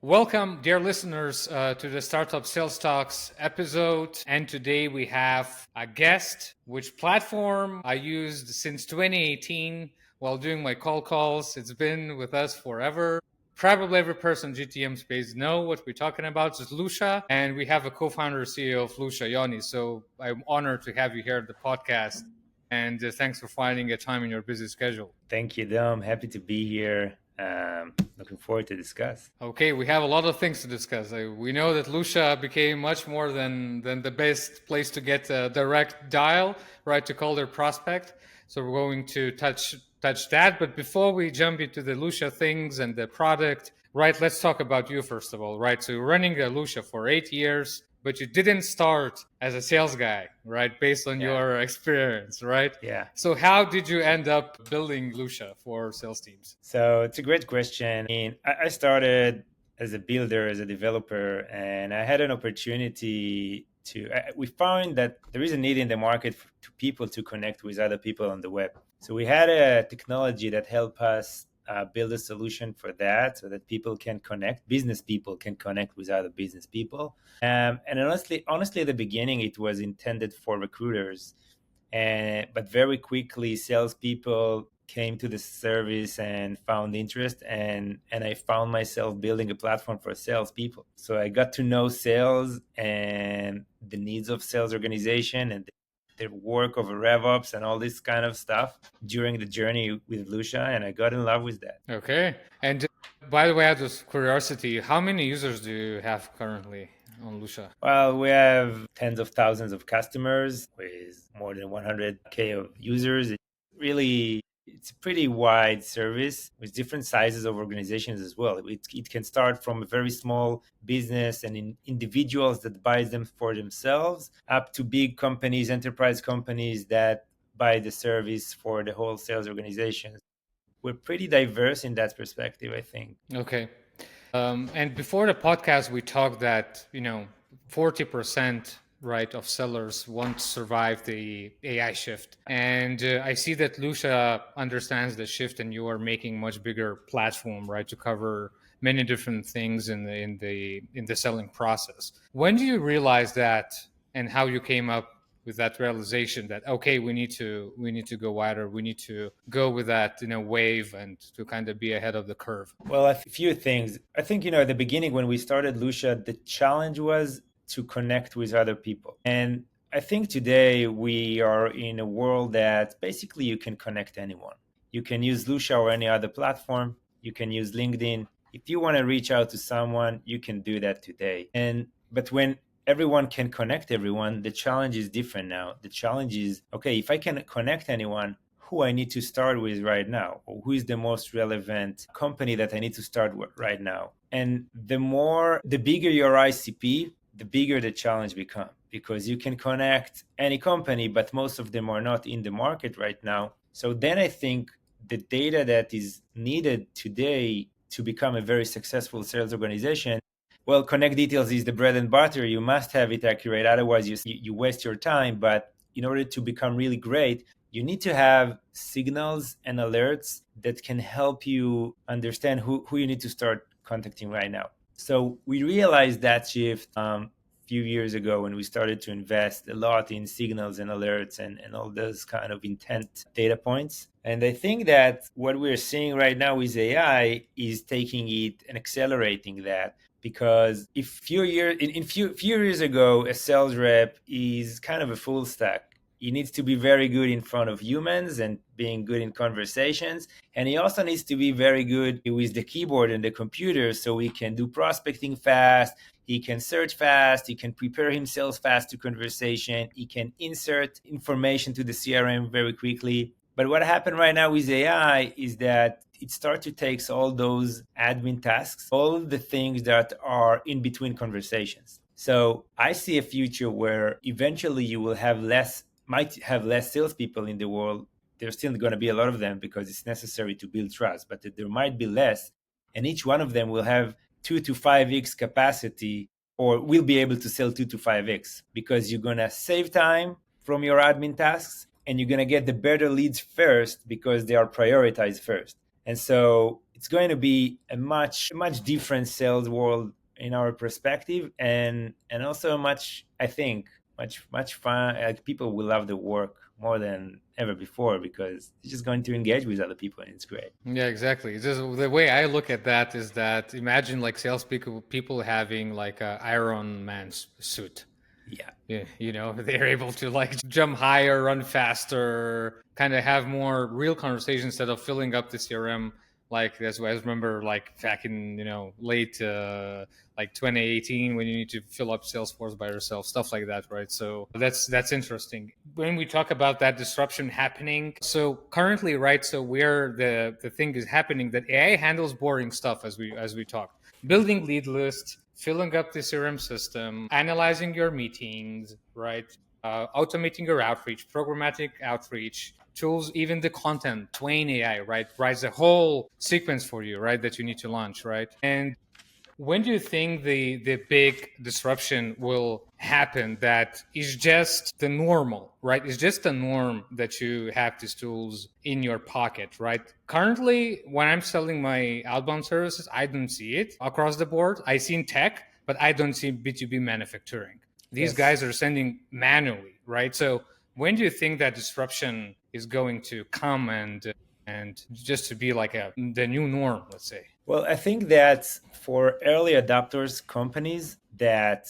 Welcome, dear listeners, to the Startup Sales Talks episode. And today we have a guest, which platform I used since 2018 while doing my calls. It's been with us forever. Probably every person in GTM space know what we're talking about. It's Lusha, and we have a co-founder CEO of Lusha, Yoni. So I'm honored to have you here at the podcast. And thanks for finding a time in your busy schedule. Thank you, Dom. Happy to be here. Looking forward to discuss. Okay, we have a lot of things to discuss. We know that Lusha became much more than the best place to get a direct dial, right, to call their prospect. So we're going to touch that. But before we jump into the Lusha things and the product, right, let's talk about you first of all, right? So you're running a Lusha for 8 years, but you didn't start as a sales guy, right? Based on your experience, right? Yeah. So how did you end up building Lusha for sales teams? So it's a great question. I started as a builder, as a developer, and I had an opportunity we found that there is a need in the market to people to connect with other people on the web. So we had a technology that helped us build a solution for that so that people can connect, business people can connect with other business people. And honestly, at the beginning, it was intended for recruiters. But very quickly, salespeople came to the service and found interest, and I found myself building a platform for salespeople. So I got to know sales and the needs of sales organization and the work of a RevOps and all this kind of stuff during the journey with Lusha, and I got in love with that. Okay. And by the way, out of curiosity, how many users do you have currently on Lusha? Well, we have tens of thousands of customers with more than 100K of users. It's a pretty wide service with different sizes of organizations as well. It can start from a very small business and individuals that buy them for themselves up to big companies, enterprise companies that buy the service for the whole sales organization. We're pretty diverse in that perspective, I think. Okay. And before the podcast, we talked that, 40%, right, of sellers won't survive the AI shift. And I see that Lusha understands the shift and you are making much bigger platform, right, to cover many different things in the selling process. When do you realize that and how you came up with that realization that okay, we need to go wider, we need to go with that wave and to kind of be ahead of the curve? Well, a few things. I think at the beginning when we started Lusha, the challenge was to connect with other people. And I think today we are in a world that basically you can connect anyone. You can use Lusha or any other platform. You can use LinkedIn. If you want to reach out to someone, you can do that today. But when everyone can connect everyone, the challenge is different now. The challenge is, okay, if I can connect anyone, who I need to start with right now, or who is the most relevant company that I need to start with right now. And the bigger your ICP, the bigger the challenge becomes, because you can connect any company, but most of them are not in the market right now. So then I think the data that is needed today to become a very successful sales organization, well, connect details is the bread and butter. You must have it accurate. Otherwise, you waste your time. But in order to become really great, you need to have signals and alerts that can help you understand who you need to start contacting right now. So we realized that shift a few years ago when we started to invest a lot in signals and alerts and all those kind of intent data points. And I think that what we're seeing right now with AI is taking it and accelerating that. Because if few years ago, a sales rep is kind of a full stack. He needs to be very good in front of humans and being good in conversations. And he also needs to be very good with the keyboard and the computer so he can do prospecting fast, he can search fast, he can prepare himself fast to conversation, he can insert information to the CRM very quickly. But what happened right now with AI is that it starts to take all those admin tasks, all the things that are in between conversations. So I see a future where eventually you will might have less salespeople in the world. There's still going to be a lot of them because it's necessary to build trust, but there might be less. And each one of them will have 2 to 5x capacity, or will be able to sell 2 to 5x, because you're going to save time from your admin tasks and you're going to get the better leads first because they are prioritized first. And so it's going to be a much different sales world in our perspective, and also much, I think, much fun. Like, people will love the work more than ever before because it's just going to engage with other people, and it's great. Yeah, exactly. It's just the way I look at that is that imagine like salespeople having like a Iron Man's suit. Yeah. Yeah, they're able to like jump higher, run faster, kind of have more real conversations instead of filling up the CRM. Like as I remember, like back in late like 2018, when you need to fill up Salesforce by yourself, stuff like that, right? So that's interesting. When we talk about that disruption happening, so currently, right? So where the thing is happening that AI handles boring stuff as we talked, building lead lists, filling up the CRM system, analyzing your meetings, right? Automating your outreach, programmatic outreach, tools, even the content, Twain AI, right? Writes a whole sequence for you, right? That you need to launch, right? And when do you think the big disruption will happen that is just the normal, right? It's just the norm that you have these tools in your pocket, right? Currently, when I'm selling my outbound services, I don't see it across the board. I see in tech, but I don't see B2B manufacturing. These Yes. guys are sending manually, right? So when do you think that disruption is going to come and just to be like the new norm, let's say? Well, I think that for early adopters, companies that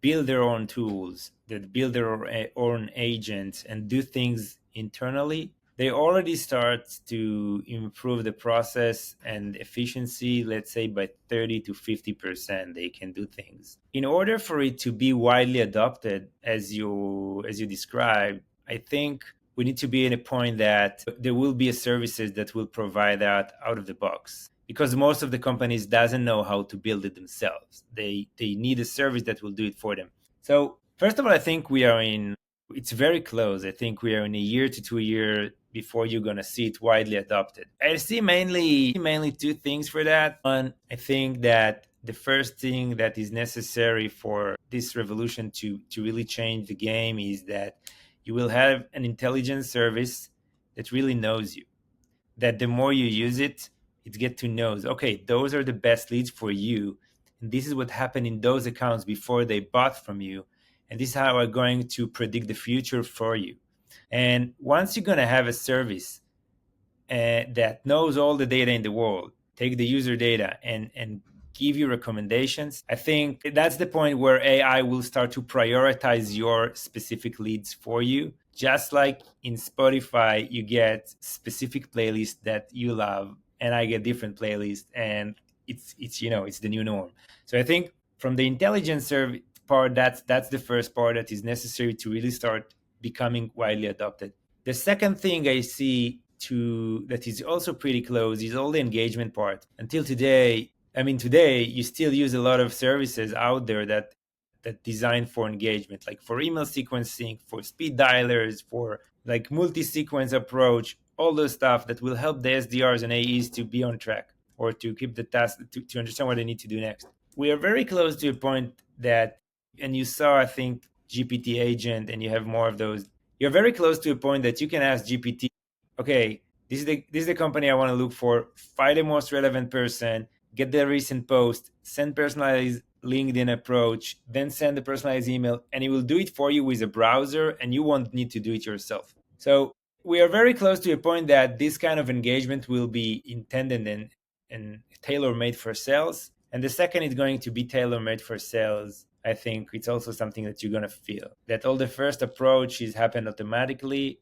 build their own tools, that build their own agents and do things internally, they already start to improve the process and efficiency, let's say by 30 to 50%. They can do things. In order for it to be widely adopted, as you described, I think we need to be at a point that there will be a services that will provide that out of the box, because most of the companies doesn't know how to build it themselves. They need a service that will do it for them. So first of all, I think it's very close. I think we are in a year to 2 year before you're going to see it widely adopted. I see mainly two things for that. One, I think that the first thing that is necessary for this revolution to really change the game is that you will have an intelligence service that really knows you, that the more you use it, it get to know, okay, those are the best leads for you, and this is what happened in those accounts before they bought from you, and this is how we're going to predict the future for you. And once you're going to have a service that knows all the data in the world, take the user data and give you recommendations, I think that's the point where AI will start to prioritize your specific leads for you. Just like in Spotify, you get specific playlists that you love, and I get different playlists, and it's the new norm. So I think from the intelligence service part, that's the first part that is necessary to really start becoming widely adopted. The second thing I see that is also pretty close is all the engagement part. Until today, I mean, today you still use a lot of services out there that design for engagement, like for email sequencing, for speed dialers, for like multi-sequence approach, all those stuff that will help the SDRs and AEs to be on track or to keep the task, to understand what they need to do next. We are very close to a point that, and you saw, I think, GPT agent, and you have more of those. You're very close to a point that you can ask GPT, okay, this is the company I want to look for. Find the most relevant person, get the recent post, send personalized LinkedIn approach, then send the personalized email, and it will do it for you with a browser, and you won't need to do it yourself. So we are very close to a point that this kind of engagement will be intended and tailor-made for sales. And the second it's going to be tailor-made for sales, I think it's also something that you're going to feel. That all the first approach is happen automatically,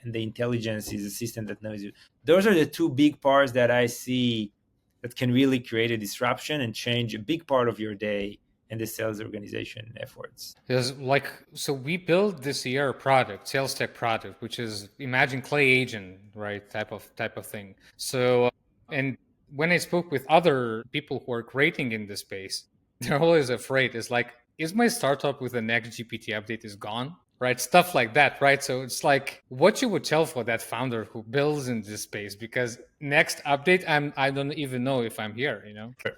and the intelligence is a system that knows you. Those are the two big parts that I see that can really create a disruption and change a big part of your day and the sales organization efforts. Because like so we built this year product, sales tech product, which is imagine clay agent, right? Type of thing. So and when I spoke with other people who are creating in this space, they're always afraid. It's like, is my startup with the next GPT update is gone? Right? Stuff like that, right? So it's like what you would tell for that founder who builds in this space, because next update, I don't even know if I'm here.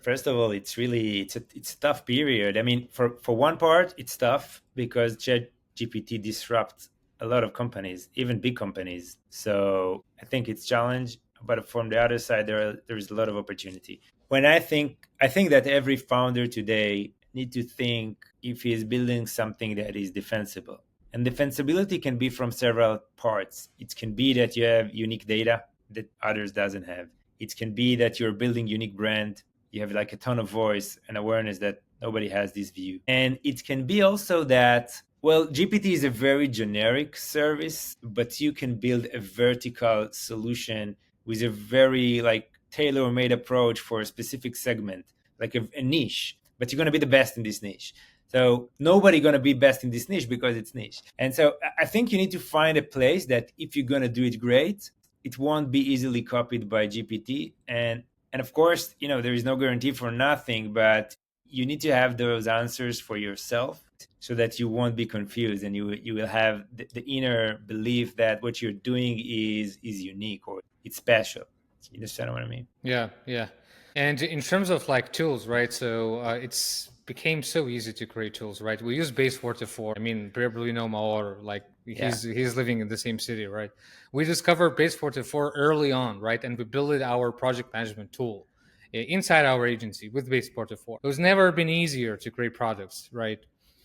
First of all, it's a tough period. I mean, for one part, it's tough because ChatGPT disrupts a lot of companies, even big companies. So I think it's challenge. but from the other side, there is a lot of opportunity. When I think that every founder today need to think if he is building something that is defensible. And defensibility can be from several parts. It can be that you have unique data that others doesn't have. It can be that you're building unique brand. You have like a ton of voice and awareness that nobody has this view. And it can be also that, well, GPT is a very generic service, but you can build a vertical solution with a very like tailor-made approach for a specific segment, like a niche, but you're going to be the best in this niche. So nobody going to be best in this niche because it's niche. And so I think you need to find a place that if you're going to do it great, it won't be easily copied by GPT. And of course, there is no guarantee for nothing, but you need to have those answers for yourself so that you won't be confused, and you will have the inner belief that what you're doing is unique or it's special. You understand what I mean? Yeah, yeah. And in terms of like tools, right? So it's became so easy to create tools, right? We use Base 44. I mean, probably know Maor, like Yeah. he's living in the same city, right? We discovered Base 44 early on, right? And we built our project management tool inside our agency with Base 44. It was never been easier to create products, right?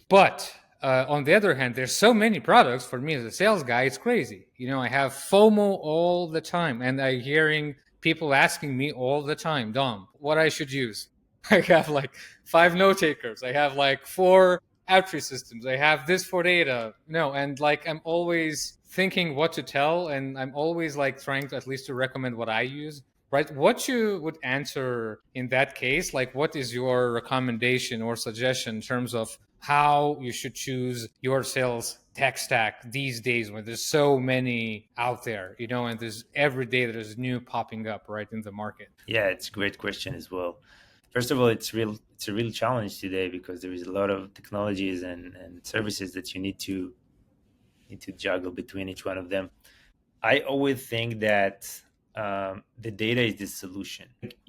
But on the other hand, there's so many products for me as a sales guy, it's crazy. I have FOMO all the time, and I'm hearing people asking me all the time, Dom, what I should use. I have like 5 note takers. I have like 4 outreach systems. I have this for data. And like I'm always thinking what to tell, and I'm always like trying to at least to recommend what I use. Right? What you would answer in that case, like what is your recommendation or suggestion in terms of how you should choose your sales tech stack these days when there's so many out there, and there's every day there's new popping up right in the market. Yeah, it's a great question as well. First of all, it's a real challenge today because there is a lot of technologies and services that you need to juggle between each one of them. I always think that the data is the solution.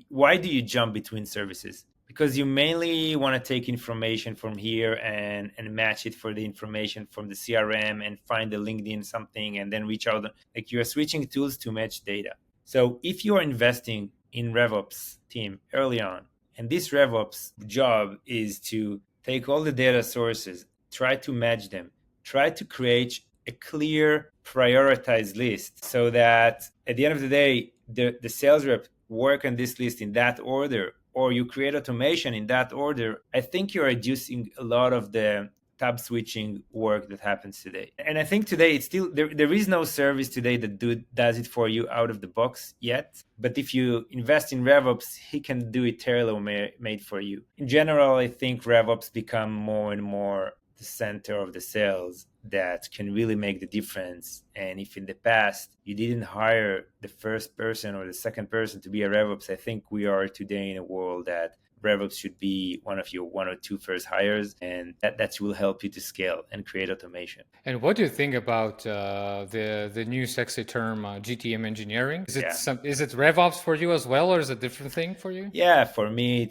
Why do you jump between services? Because you mainly want to take information from here and match it for the information from the CRM and find the LinkedIn something and then reach out. Like you are switching tools to match data. So if you are investing in RevOps team early on, and this RevOps job is to take all the data sources, try to match them, try to create a clear prioritized list so that at the end of the day, the sales rep work on this list in that order, or you create automation in that order. I think you're reducing a lot of the tab switching work that happens today. And I think today it's still there is no service today that does it for you out of the box yet. But if you invest in RevOps, he can do it tailor made for you. In general, I think RevOps become more and more the center of the sales that can really make the difference. And if in the past you didn't hire the first person or the second person to be a RevOps, I think we are today in a world that RevOps should be one of your 1 or 2 first hires, and that will help you to scale and create automation. And what do you think about the new sexy term GTM engineering? Is it RevOps for you as well, or is it a different thing for you? Yeah, for me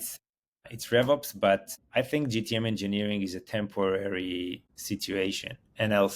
it's RevOps, but I think GTM engineering is a temporary situation, and I'll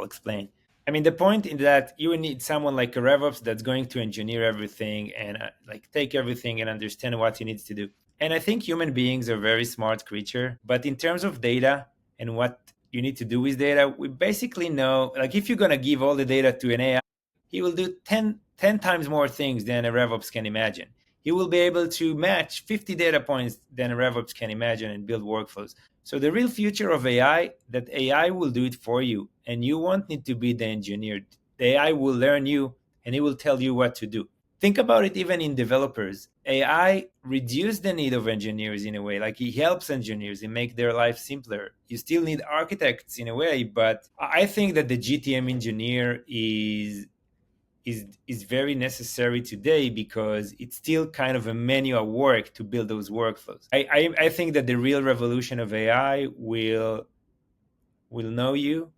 explain. I mean, the point in that you need someone like a RevOps that's going to engineer everything and like take everything and understand what he needs to do. And I think human beings are very smart creature, but in terms of data and what you need to do with data, we basically know, like if you're going to give all the data to an AI, he will do 10 times more things than a RevOps can imagine. He will be able to match 50 data points than a RevOps can imagine and build workflows. So the real future of AI, that AI will do it for you, and you won't need to be the engineer. The AI will learn you, and it will tell you what to do. Think about it even in developers. AI reduces the need of engineers in a way, like it helps engineers and make their life simpler. You still need architects in a way, but I think that the GTM engineer is very necessary today because it's still kind of a manual work to build those workflows. I think that the real revolution of AI will know you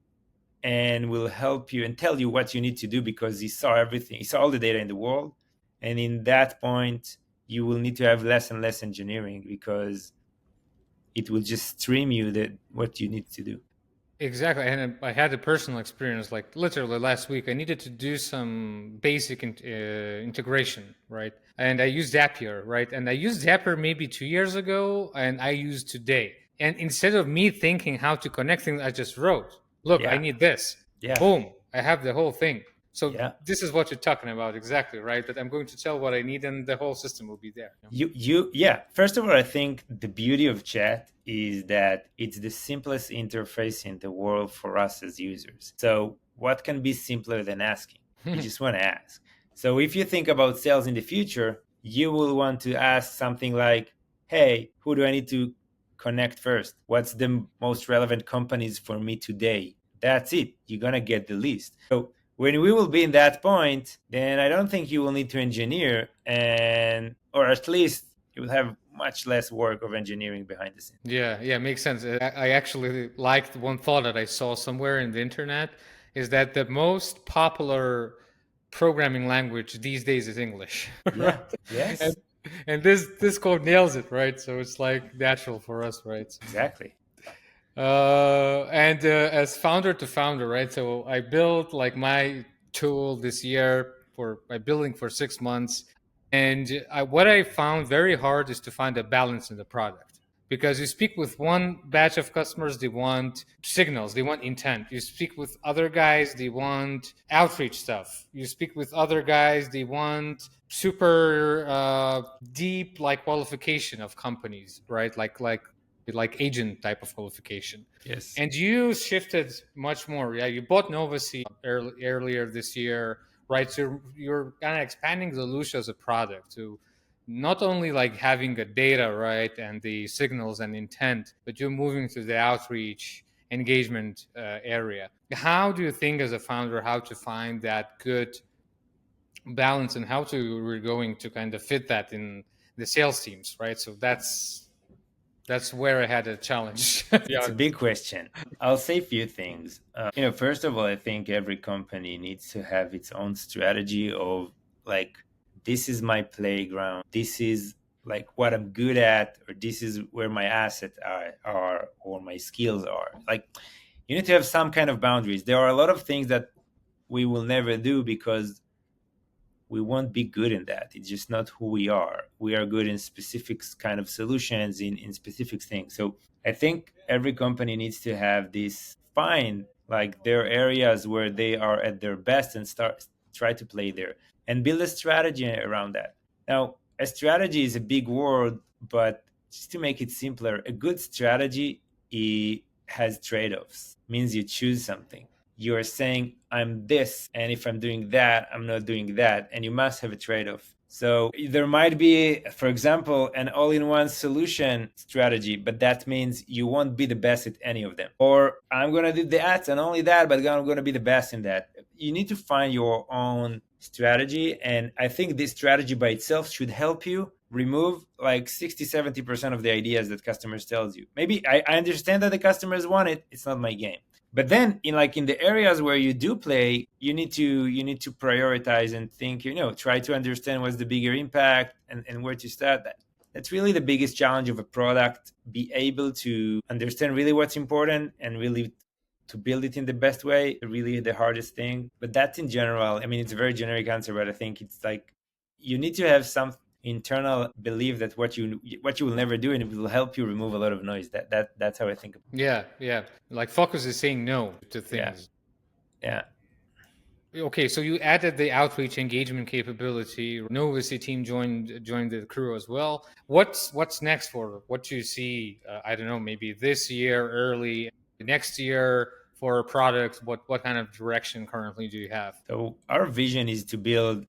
and will help you and tell you what you need to do because he saw everything. He saw all the data in the world. And in that point, you will need to have less and less engineering because it will just stream you that what you need to do. Exactly. And I had a personal experience, like literally last week. I needed to do some basic integration, right? And I used Zapier, right? And I used Zapier maybe 2 years ago, and I use today. And instead of me thinking how to connect things, I just wrote, look, I Yeah, need this. yeah, Boom, I have the whole thing. So yeah. this is what you're talking about, exactly, right? That I'm going to tell what I need, and the whole system will be there. Yeah. First of all, I think the beauty of chat is that it's the simplest interface in the world for us as users. So what can be simpler than asking? You just want to ask. So if you think about sales in the future, you will want to ask something like, hey, who do I need to connect first? What's the most relevant companies for me today? That's it. You're going to get the list. So when we will be in that point, then I don't think you will need to engineer, and or at least you will have much less work of engineering behind the scenes. Yeah, yeah, makes sense. I actually liked one thought that I saw somewhere in the internet is that the most popular programming language these days is English, Yeah. right? And Yes. and this code nails it, right? So it's like natural for us, right? Exactly. And as founder to founder, right? So I built like my tool this year for by building for 6 months, and what I found very hard is to find a balance in the product because you speak with one batch of customers, they want signals, they want intent. You speak with other guys, they want outreach stuff. You speak with other guys, they want super deep like qualification of companies, right? Like agent type of qualification. Yes. And you shifted much more. Yeah, you bought Novasi earlier this year, right? So you're kind of expanding the Lusha as a product to not only like having a data, right, and the signals and intent, but you're moving to the outreach engagement area. How do you think, as a founder, how to find that good balance and how to we're going to kind of fit that in the sales teams, right? So that's where I had a challenge. To be It's a honest. big question. I'll say a few things. First of all, I think every company needs to have its own strategy of like, this is my playground. This is like what I'm good at, or this is where my assets are or my skills are. Like, you need to have some kind of boundaries. There are a lot of things that we will never do because we won't be good in that. It's just not who we are. We are good in specific kind of solutions, in specific things. So I think every company needs to have this, find like their areas where they are at their best and start try to play there and build a strategy around that. Now, a strategy is a big word, but just to make it simpler, a good strategy has trade-offs. Means you choose something. You're saying I'm this, and if I'm doing that, I'm not doing that, and you must have a trade-off. So there might be, for example, an all-in-one solution strategy, but that means you won't be the best at any of them. Or I'm gonna do that and only that, but I'm gonna be the best in that. You need to find your own strategy, and I think this strategy by itself should help you remove like 60-70% of the ideas that customers tells you. Maybe I understand that the customers want it, it's not my game. But then in the areas where you do play, you need to prioritize and think, try to understand what's the bigger impact, and where to start. That's really the biggest challenge of a product: be able to understand really what's important and really to build it in the best way. Really the hardest thing. But that's in general. I mean, it's a very generic answer, but I think it's like you need to have some internal belief that what you will never do, and it will help you remove a lot of noise. That's how I think about Yeah, yeah. Like focus is saying no to it. Yeah. things. Yeah. Okay, so you added the outreach engagement capability. Novasi team joined the crew as well. What's next for what you see? I don't know, maybe this year, early next year for a product. What kind of direction currently do you have? So our vision is to build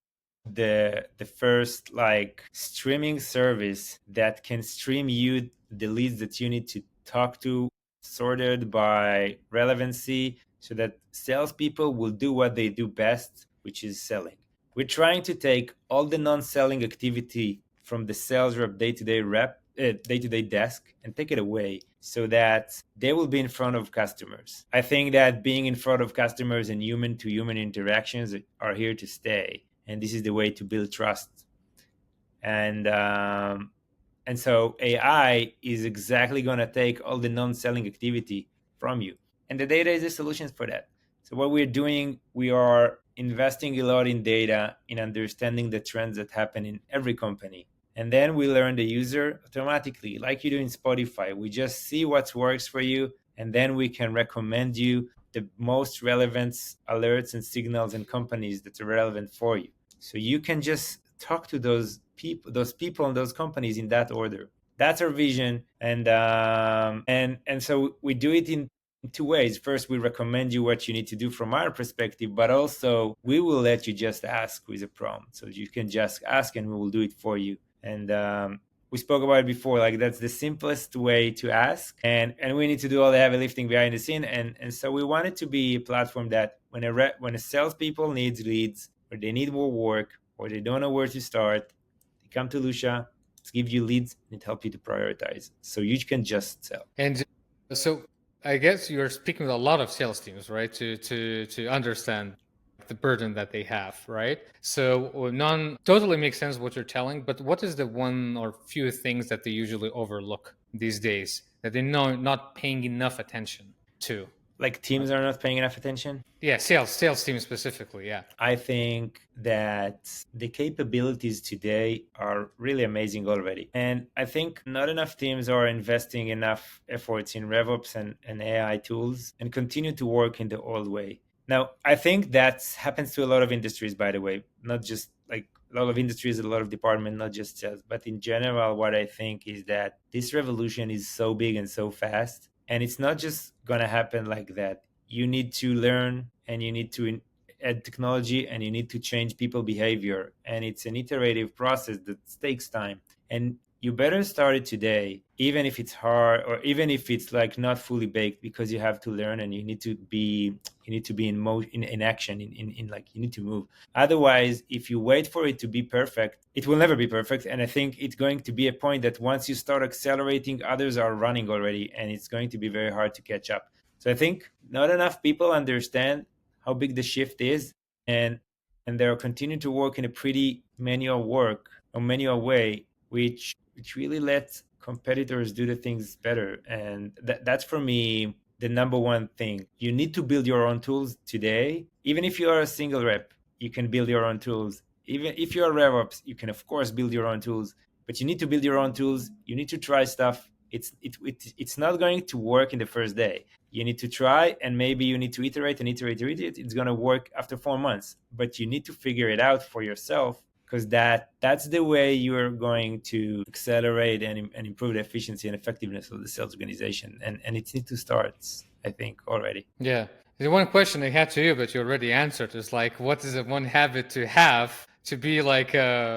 the first like streaming service that can stream you the leads that you need to talk to, sorted by relevancy, so that salespeople will do what they do best, which is selling. We're trying to take all the non-selling activity from the sales rep day-to-day desk and take it away so that they will be in front of customers. I think that being in front of customers and human to human interactions are here to stay, and this is the way to build trust. And so AI is exactly going to take all the non-selling activity from you and the data is the solutions for that. So what we're doing, we are investing a lot in data, in understanding the trends that happen in every company. And then we learn the user automatically, like you do in Spotify. We just see what works for you, and then we can recommend you the most relevant alerts and signals and companies that are relevant for you. So you can just talk to those people and those companies in that order. That's our vision, and so we do it in two ways. First, we recommend you what you need to do from our perspective, but also we will let you just ask with a prompt, so you can just ask and we will do it for you. And we spoke about it before, like that's the simplest way to ask, and we need to do all the heavy lifting behind the scene. And so we want it to be a platform that when a salespeople needs leads, or they need more work, or they don't know where to start, they come to Lusha. It gives you leads and it helps you to prioritize, so you can just sell. And so I guess you're speaking with a lot of sales teams, right? To understand the burden that they have, right? So none totally makes sense what you're telling, but what is the one or few things that they usually overlook these days that they know not paying enough attention to? Like teams are not paying enough attention. Yeah, sales team specifically. Yeah. I think that the capabilities today are really amazing already. And I think not enough teams are investing enough efforts in RevOps and AI tools and continue to work in the old way. Now, I think that happens to a lot of industries, by the way, not just like a lot of industries, a lot of departments, not just sales. But in general, what I think is that this revolution is so big and so fast. And it's not just going to happen like that. You need to learn and you need to add technology and you need to change people behavior, and it's an iterative process that takes time, and you better start it today, even if it's hard or even if it's like not fully baked, because you have to learn and you need to be in action, in like you need to move. Otherwise, if you wait for it to be perfect, it will never be perfect. And I think it's going to be a point that once you start accelerating, others are running already, and it's going to be very hard to catch up. So I think not enough people understand how big the shift is, and they're continuing to work in a pretty manual way, which really lets competitors do the things better. And that's for me the number one thing. You need to build your own tools today. Even if you are a single rep, you can build your own tools. Even if you are RevOps, you can of course build your own tools. But you need to build your own tools. You need to try stuff. It's not going to work in the first day. You need to try, and maybe you need to iterate and iterate. It's going to work after 4 months, but you need to figure it out for yourself, because that's the way you're going to accelerate and improve the efficiency and effectiveness of the sales organization. And it needs to start, I think, already. Yeah. The one question I had to you, but you already answered, is like, what is the one habit to have to be like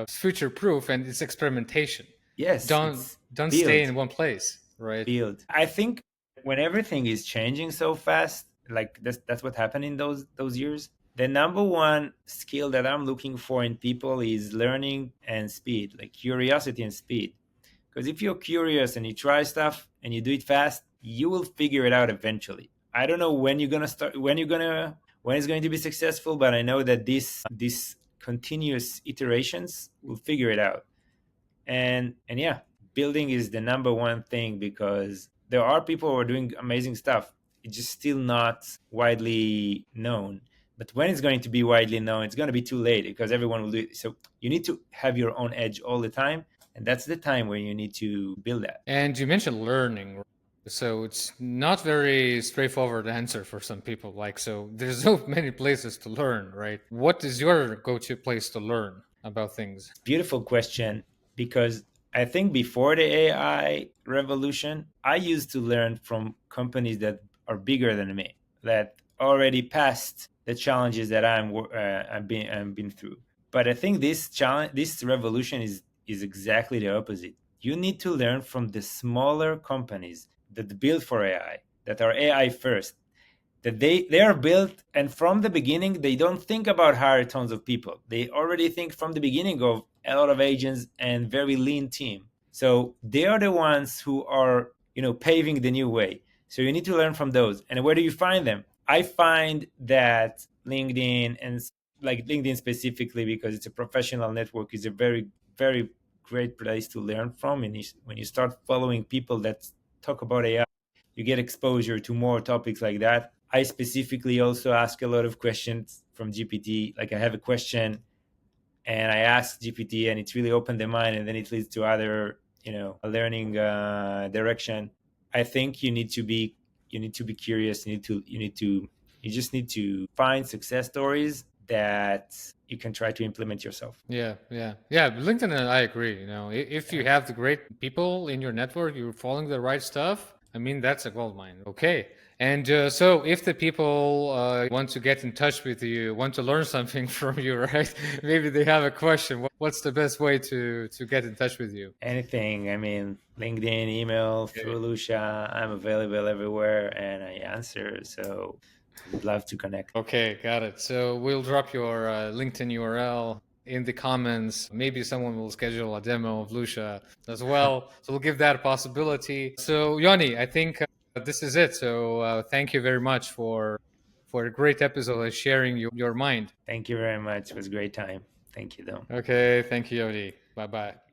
future proof? And it's experimentation. Yes, it's Don't stay build. in one place, right? I think when everything is changing so fast, like that's what happened in those years. The number one skill that I'm looking for in people is learning and speed, like curiosity and speed. Because if you're curious and you try stuff and you do it fast, you will figure it out eventually. I don't know when you're gonna start, when it's going to be successful, but I know that this continuous iterations will figure it out. And yeah, building is the number one thing, because there are people who are doing amazing stuff. It's just still not widely known. But when it's going to be widely known, it's going to be too late, because everyone will do it. So you need to have your own edge all the time, and that's the time where you need to build that. And you mentioned learning, right? So it's not very straightforward answer for some people. Like, so there's so many places to learn, right? What is your go-to place to learn about things? Beautiful question, because I think before the AI revolution, I used to learn from companies that are bigger than me, that already passed the challenges that I've been through. But I think this revolution is exactly the opposite. You need to learn from the smaller companies that build for AI, that are AI first, that they are built, and from the beginning they don't think about hire tons of people. They already think from the beginning of a lot of agents and very lean team. So they are the ones who are paving the new way. So you need to learn from those. And where do you find them? I find that LinkedIn, and like LinkedIn specifically, because it's a professional network, is a very, very great place to learn from. And when you start following people that talk about AI, you get exposure to more topics like that. I specifically also ask a lot of questions from GPT. Like I have a question and I ask GPT, and it's really opened the mind, and then it leads to other, learning direction. I think you need to be curious. You just need to find success stories that you can try to implement yourself. Yeah, yeah, yeah. LinkedIn, and I agree. You know, if you have the great people in your network, you're following the right stuff. I mean, that's a gold mine. Okay. And so, if the people want to get in touch with you, want to learn something from you, right? Maybe they have a question. What's the best way to get in touch with you? Anything. I mean, LinkedIn, email, Okay. through Lusha. I'm available everywhere and I answer. So would love to connect. Okay, got it. So we'll drop your LinkedIn URL in the comments. Maybe someone will schedule a demo of Lucia as well. So we'll give that a possibility. So Yoni, I think this is it. So thank you very much for a great episode and sharing your mind. Thank you very much. It was a great time. Thank you, though. Okay, thank you, Yoni. Bye bye.